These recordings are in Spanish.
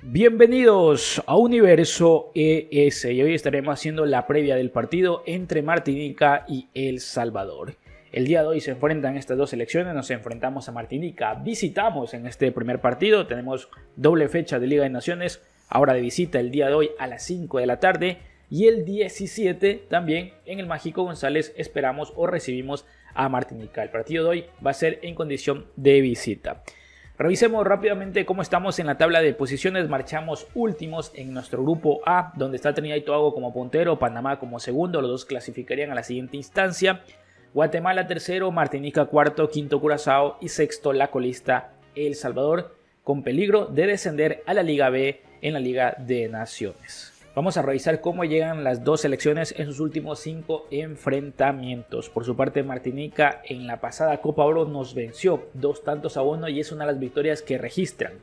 Bienvenidos a Universo ES y hoy estaremos haciendo la previa del partido entre Martinica y El Salvador. El día de hoy se enfrentan estas dos selecciones, nos enfrentamos a Martinica, visitamos en este primer partido, tenemos doble fecha de Liga de Naciones, ahora de visita el día de hoy a las 5 de la tarde y el 17 también en el Mágico González esperamos o recibimos a Martinica. El partido de hoy va a ser en condición de visita. Revisemos rápidamente cómo estamos en la tabla de posiciones. Marchamos últimos en nuestro grupo A, donde está Trinidad y Tobago como puntero, Panamá como segundo, los dos clasificarían a la siguiente instancia. Guatemala tercero, Martinica cuarto, quinto Curazao y sexto la colista El Salvador, con peligro de descender a la Liga B en la Liga de Naciones. Vamos a revisar cómo llegan las dos selecciones en sus últimos 5 enfrentamientos. Por su parte, Martinica en la pasada Copa Oro nos venció 2-1 y es una de las victorias que registran.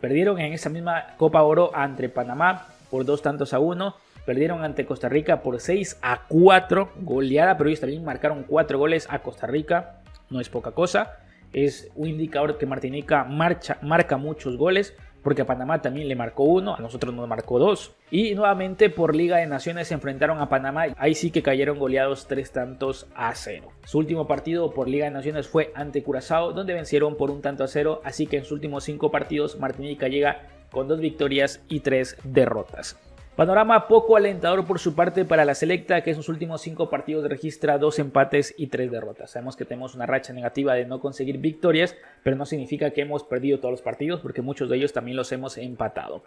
Perdieron en esa misma Copa Oro ante Panamá por 2-1. Perdieron ante Costa Rica por 6-4, goleada, pero ellos también marcaron 4 goles a Costa Rica. No es poca cosa, es un indicador que Martinica marca muchos goles, porque a Panamá también le marcó 1, a nosotros nos marcó 2. Y nuevamente por Liga de Naciones se enfrentaron a Panamá, ahí sí que cayeron goleados 3-0. Su último partido por Liga de Naciones fue ante Curazao, donde vencieron por 1-0, así que en sus últimos 5 partidos Martinica llega con 2 victorias y 3 derrotas. Panorama poco alentador por su parte para la selecta, que en sus últimos 5 partidos registra 2 empates y 3 derrotas. Sabemos que tenemos una racha negativa de no conseguir victorias, pero no significa que hemos perdido todos los partidos, porque muchos de ellos también los hemos empatado.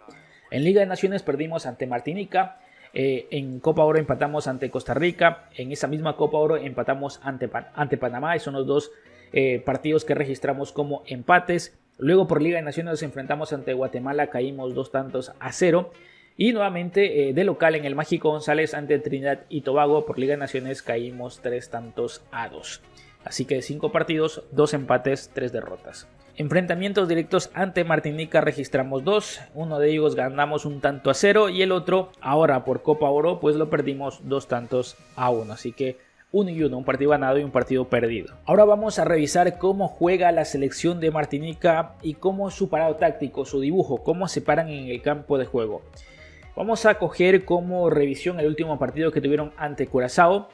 En Liga de Naciones perdimos ante Martinica, en Copa Oro empatamos ante Costa Rica, en esa misma Copa Oro empatamos ante Panamá, y son los dos partidos que registramos como empates. Luego por Liga de Naciones nos enfrentamos ante Guatemala, caímos 2-0. Y nuevamente de local en el Mágico González ante Trinidad y Tobago por Liga de Naciones caímos 3-2. Así que de 5 partidos, 2 empates, 3 derrotas. Enfrentamientos directos ante Martinica registramos 2, uno de ellos ganamos 1-0 y el otro ahora por Copa Oro pues lo perdimos 2-1. Así que 1-1, un partido ganado y un partido perdido. Ahora vamos a revisar cómo juega la selección de Martinica y cómo es su parado táctico, su dibujo, cómo se paran en el campo de juego. Vamos a coger como revisión el último partido que tuvieron ante Curazao.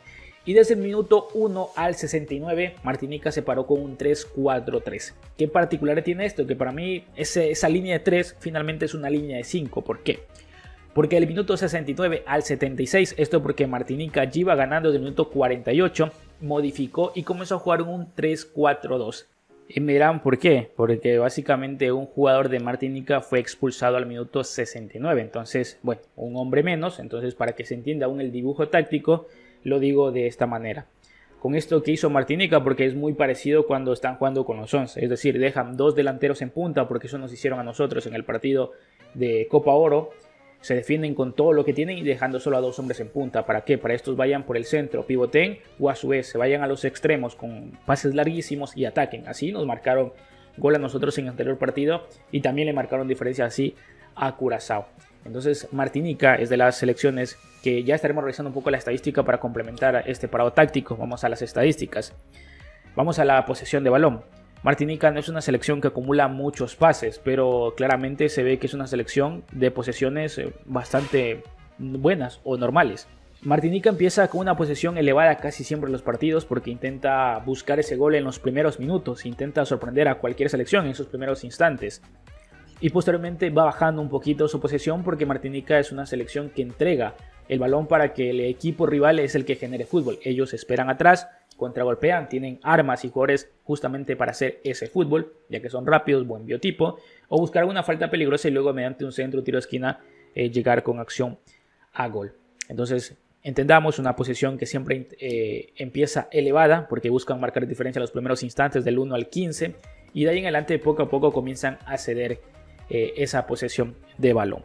Y desde el minuto 1 al 69, Martinica se paró con un 3-4-3. ¿Qué particular tiene esto? Que para mí esa línea de 3 finalmente es una línea de 5. ¿Por qué? Porque del minuto 69 al 76, esto porque Martinica ya iba ganando del minuto 48, modificó y comenzó a jugar un 3-4-2. Y me dirán ¿por qué? Porque básicamente un jugador de Martinica fue expulsado al minuto 69. Entonces, bueno, un hombre menos. Entonces, para que se entienda aún el dibujo táctico, lo digo de esta manera. Con esto que hizo Martinica, porque es muy parecido cuando están jugando con los 11. Es decir, dejan 2 delanteros en punta, porque eso nos hicieron a nosotros en el partido de Copa Oro. Se defienden con todo lo que tienen y dejando solo a 2 hombres en punta. ¿Para qué? Para estos vayan por el centro, pivoten o a su vez se vayan a los extremos con pases larguísimos y ataquen. Así nos marcaron gol a nosotros en el anterior partido y también le marcaron diferencia así a Curazao. Entonces Martinica es de las selecciones que ya estaremos revisando un poco la estadística para complementar este parado táctico. Vamos a las estadísticas. Vamos a la posesión de balón. Martinica no es una selección que acumula muchos pases, pero claramente se ve que es una selección de posesiones bastante buenas o normales. Martinica empieza con una posesión elevada casi siempre en los partidos porque intenta buscar ese gol en los primeros minutos, intenta sorprender a cualquier selección en sus primeros instantes. Y posteriormente va bajando un poquito su posesión porque Martinica es una selección que entrega el balón para que el equipo rival es el que genere fútbol. Ellos esperan atrás, contragolpean, tienen armas y jugadores justamente para hacer ese fútbol, ya que son rápidos, buen biotipo, o buscar una falta peligrosa y luego mediante un centro, tiro de esquina, llegar con acción a gol. Entonces, entendamos una posición que siempre empieza elevada, porque buscan marcar diferencia en los primeros instantes del 1 al 15, y de ahí en adelante poco a poco comienzan a ceder esa posesión de balón.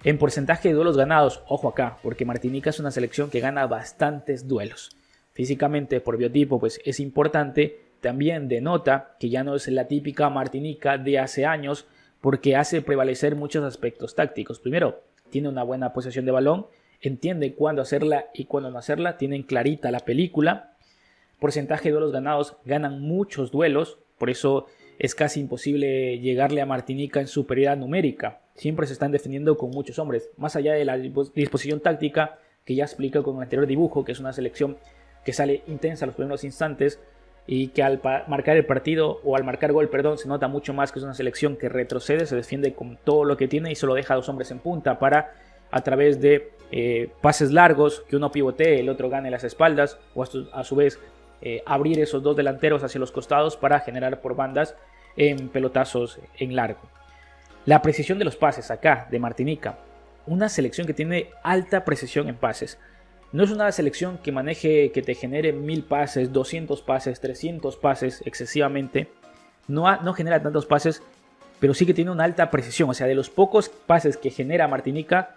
En porcentaje de duelos ganados, ojo acá, porque Martinica es una selección que gana bastantes duelos. Físicamente, por biotipo, pues es importante. También denota que ya no es la típica Martinica de hace años, porque hace prevalecer muchos aspectos tácticos. Primero, tiene una buena posesión de balón, entiende cuándo hacerla y cuándo no hacerla, tienen clarita la película. Porcentaje de duelos ganados, ganan muchos duelos, por eso es casi imposible llegarle a Martinica en superioridad numérica. Siempre se están defendiendo con muchos hombres, más allá de la disposición táctica que ya expliqué con el anterior dibujo, que es una selección que sale intensa a los primeros instantes y que al marcar el partido o al marcar gol, perdón, se nota mucho más que es una selección que retrocede, se defiende con todo lo que tiene y solo deja a 2 hombres en punta para, a través de pases largos, que uno pivotee, el otro gane las espaldas, o a su vez abrir esos 2 delanteros hacia los costados para generar por bandas en pelotazos en largo. La precisión de los pases acá de Martinica, una selección que tiene alta precisión en pases. No es una selección que maneje, que te genere 1000 pases, 200 pases, 300 pases excesivamente. No genera tantos pases, pero sí que tiene una alta precisión. O sea, de los pocos pases que genera Martinica,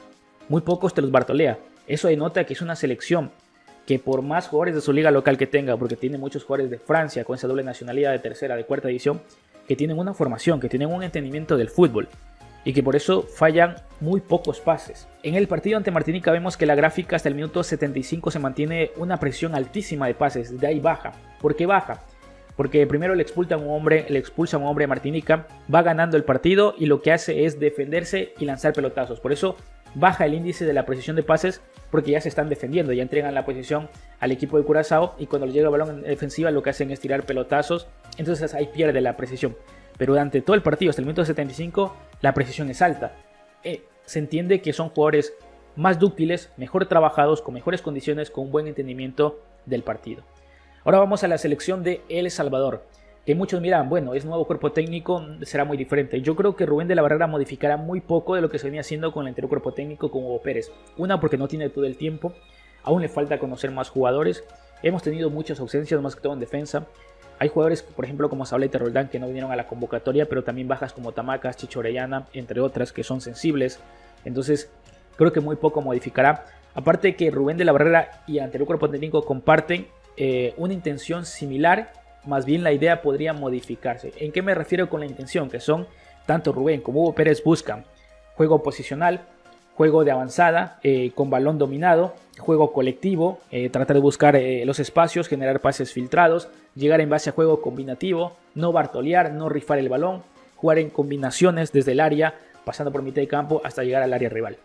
muy pocos te los bartolea. Eso denota que es una selección que, por más jugadores de su liga local que tenga, porque tiene muchos jugadores de Francia con esa doble nacionalidad de tercera, de cuarta división, que tienen una formación, que tienen un entendimiento del fútbol y que por eso fallan muy pocos pases. En el partido ante Martinica vemos que la gráfica hasta el minuto 75 se mantiene una presión altísima de pases, de ahí baja. ¿Por qué baja? Porque primero le expulsa a un hombre de Martinica, va ganando el partido y lo que hace es defenderse y lanzar pelotazos. Por eso baja el índice de la precisión de pases, porque ya se están defendiendo, ya entregan la posición al equipo de Curazao y cuando le llega el balón en defensiva lo que hacen es tirar pelotazos, entonces ahí pierde la precisión. Pero durante todo el partido, hasta el minuto 75, la precisión es alta. Se entiende que son jugadores más dúctiles, mejor trabajados, con mejores condiciones, con un buen entendimiento del partido. Ahora vamos a la selección de El Salvador, que muchos miran, bueno, es nuevo cuerpo técnico, será muy diferente. Yo creo que Rubén de la Barrera modificará muy poco de lo que se venía haciendo con el anterior cuerpo técnico con Hugo Pérez. Una, porque no tiene todo el tiempo, aún le falta conocer más jugadores. Hemos tenido muchas ausencias, más que todo en defensa. Hay jugadores, por ejemplo, como Saulete Roldán, que no vinieron a la convocatoria, pero también bajas como Tamacas, Chicho Orellana, entre otras, que son sensibles. Entonces, creo que muy poco modificará. Aparte que Rubén de la Barrera y el anterior cuerpo técnico comparten una intención similar, más bien la idea podría modificarse. ¿En qué me refiero con la intención? Que son, tanto Rubén como Hugo Pérez buscan juego posicional, juego de avanzada, con balón dominado, juego colectivo, tratar de buscar los espacios, generar pases filtrados, llegar en base a juego combinativo, no bartolear, no rifar el balón, jugar en combinaciones desde el área, pasando por mitad de campo hasta llegar al área rival.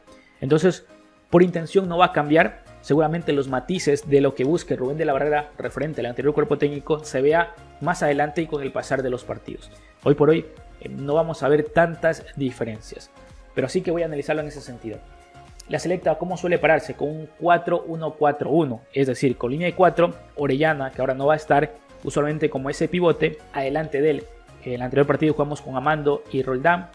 Entonces, por intención no va a cambiar, seguramente los matices de lo que busque Rubén de la Barrera referente al anterior cuerpo técnico se vea más adelante y con el pasar de los partidos. Hoy por hoy no vamos a ver tantas diferencias, pero sí que voy a analizarlo en ese sentido. La selecta, ¿cómo suele pararse? Con un 4-1-4-1, es decir, con línea de 4, Orellana, que ahora no va a estar, usualmente como ese pivote, adelante de él. En el anterior partido jugamos con Amando y Roldán,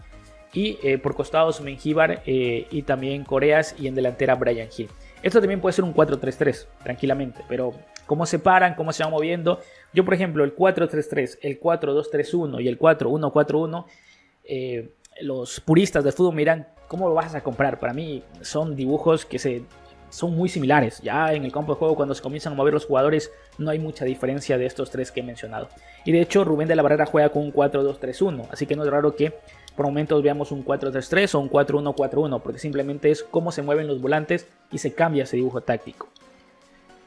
y por costados Mengíbar y también Coreas, y en delantera Brian Hill. Esto también puede ser un 4-3-3, tranquilamente, pero cómo se paran, cómo se van moviendo. Yo, por ejemplo, el 4-3-3, el 4-2-3-1 y el 4-1-4-1, los puristas del fútbol miran cómo lo vas a comprar. Para mí son dibujos que son muy similares. Ya en el campo de juego, cuando se comienzan a mover los jugadores, no hay mucha diferencia de estos tres que he mencionado. Y de hecho, Rubén de la Barrera juega con un 4-2-3-1, así que no es raro que por momentos veamos un 4-3-3 o un 4-1-4-1, porque simplemente es cómo se mueven los volantes y se cambia ese dibujo táctico.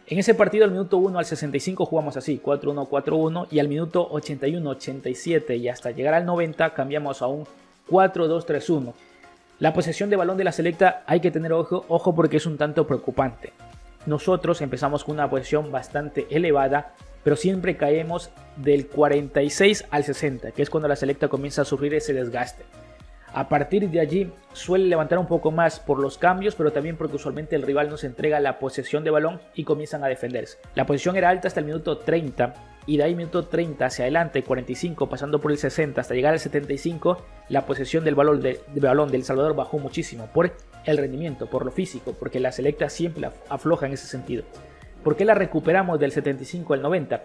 En ese partido, al minuto 1 al 65 jugamos así, 4-1-4-1, y al minuto 81, 87 y hasta llegar al 90 cambiamos a un 4-2-3-1. La posesión de balón de la selecta hay que tener ojo porque es un tanto preocupante. Nosotros empezamos con una posesión bastante elevada, pero siempre caemos del 46 al 60, que es cuando la selecta comienza a sufrir ese desgaste. A partir de allí suele levantar un poco más por los cambios, pero también porque usualmente el rival nos entrega la posesión de balón y comienzan a defenderse. La posición era alta hasta el minuto 30 y de ahí minuto 30 hacia adelante, 45, pasando por el 60 hasta llegar al 75, la posesión del balón de El Salvador bajó muchísimo por el rendimiento, por lo físico, porque la selecta siempre afloja en ese sentido. ¿Por qué la recuperamos del 75 al 90?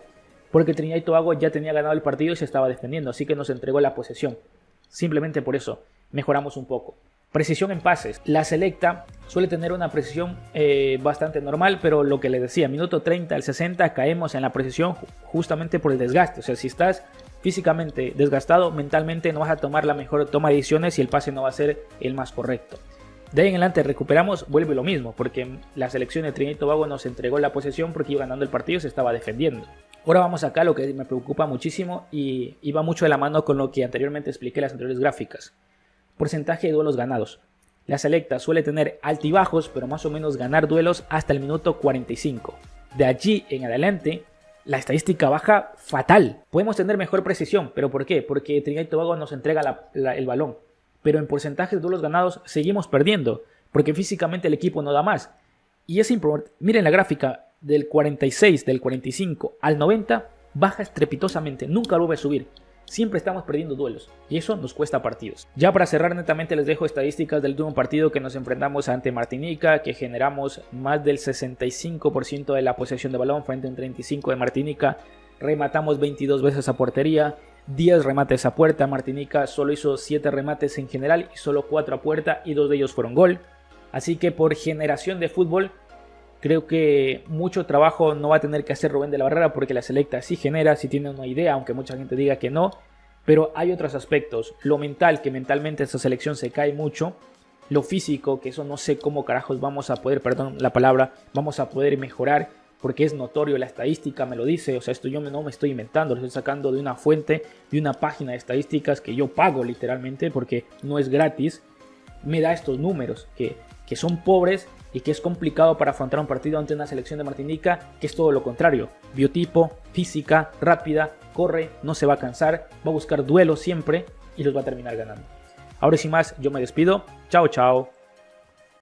Porque Trinidad y Tobago ya tenía ganado el partido y se estaba defendiendo, así que nos entregó la posesión. Simplemente por eso mejoramos un poco. Precisión en pases. La selecta suele tener una precisión bastante normal, pero lo que les decía, minuto 30 al 60 caemos en la precisión justamente por el desgaste. O sea, si estás físicamente desgastado, mentalmente no vas a tomar la mejor toma de decisiones y el pase no va a ser el más correcto. De ahí en adelante recuperamos, vuelve lo mismo, porque la selección de Trinidad y Tobago nos entregó la posesión porque iba ganando el partido y se estaba defendiendo. Ahora vamos acá a lo que me preocupa muchísimo y va mucho de la mano con lo que anteriormente expliqué en las anteriores gráficas. Porcentaje de duelos ganados. La selecta suele tener altibajos, pero más o menos ganar duelos hasta el minuto 45. De allí en adelante, la estadística baja fatal. Podemos tener mejor precisión, ¿pero por qué? Porque Trinidad y Tobago nos entrega el balón. Pero en porcentaje de duelos ganados seguimos perdiendo, porque físicamente el equipo no da más. Y es importante, miren la gráfica, del 46, del 45 al 90, baja estrepitosamente, nunca vuelve a subir. Siempre estamos perdiendo duelos y eso nos cuesta partidos. Ya para cerrar netamente les dejo estadísticas del último partido que nos enfrentamos ante Martinica, que generamos más del 65% de la posesión de balón frente a un 35% de Martinica. Rematamos 22 veces a portería, 10 remates a puerta. Martinica solo hizo 7 remates en general y solo 4 a puerta y 2 de ellos fueron gol. Así que por generación de fútbol, creo que mucho trabajo no va a tener que hacer Rubén de la Barrera, porque la selecta sí genera, sí tiene una idea, aunque mucha gente diga que no. Pero hay otros aspectos. Lo mental, que mentalmente esta selección se cae mucho. Lo físico, que eso no sé cómo carajos vamos a poder, perdón la palabra, vamos a poder mejorar, porque es notorio, la estadística me lo dice. O sea, esto yo no me estoy inventando, lo estoy sacando de una fuente, de una página de estadísticas que yo pago literalmente, porque no es gratis. Me da estos números que son pobres y que es complicado para afrontar un partido ante una selección de Martinica que es todo lo contrario. Biotipo, física, rápida, corre, no se va a cansar, va a buscar duelos siempre y los va a terminar ganando. Ahora sin más, yo me despido. Chao, chao.